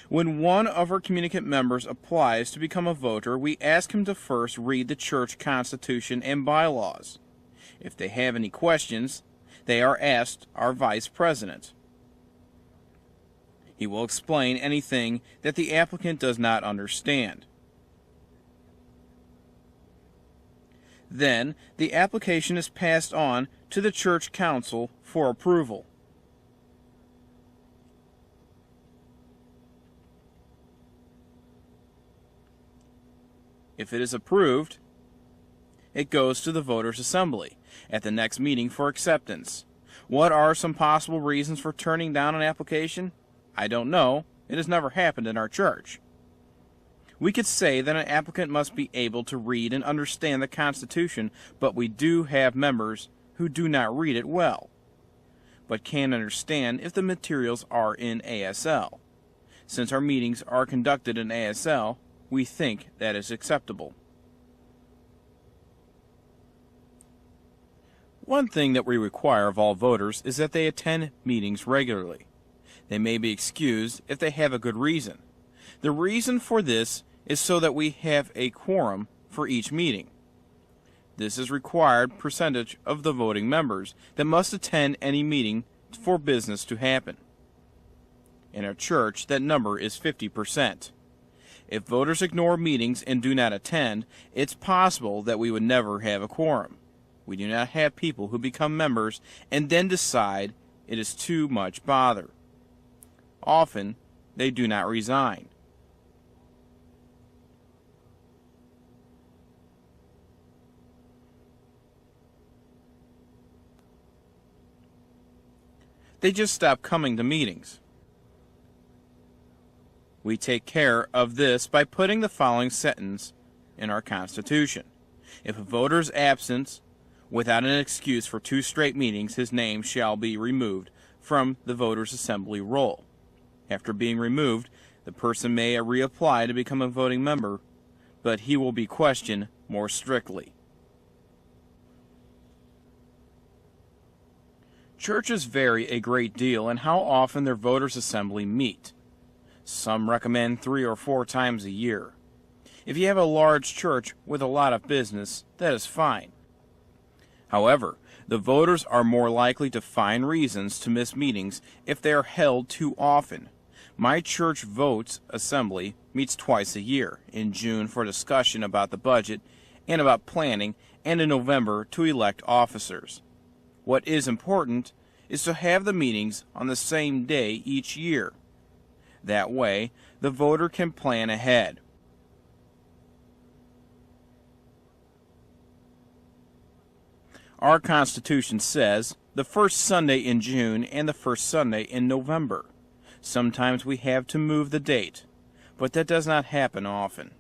When one of our communicant members applies to become a voter, we ask him to first read the church constitution and bylaws. If they have any questions, they are asked our vice president. He will explain anything that the applicant does not understand. Then, the application is passed on to the church council for approval. If it is approved, it goes to the voters' assembly at the next meeting for acceptance. What are some possible reasons for turning down an application? I don't know. It has never happened in our church. We could say that an applicant must be able to read and understand the Constitution, but we do have members who do not read it well, but can understand if the materials are in ASL. Since our meetings are conducted in ASL, we think that is acceptable. One thing that we require of all voters is that they attend meetings regularly. They may be excused if they have a good reason. The reason for this is so that we have a quorum for each meeting. This is required percentage of the voting members that must attend any meeting for business to happen. In our church, that number is 50%. If voters ignore meetings and do not attend, it's possible that we would never have a quorum. We do not have people who become members and then decide it is too much bother. Often, they do not resign. They just stop coming to meetings. We take care of this by putting the following sentence in our Constitution. If a voter is absent without an excuse for 2 straight meetings, his name shall be removed from the voters' assembly roll. After being removed, the person may reapply to become a voting member, but he will be questioned more strictly. Churches vary a great deal in how often their voters' assembly meet. Some recommend 3 or 4 times a year. If you have a large church with a lot of business, that is fine. However, the voters are more likely to find reasons to miss meetings if they are held too often. My church votes assembly meets twice a year, in June for discussion about the budget and about planning, and in November to elect officers. What is important is to have the meetings on the same day each year. That way, the voter can plan ahead. Our Constitution says the first Sunday in June and the first Sunday in November. Sometimes we have to move the date, but that does not happen often.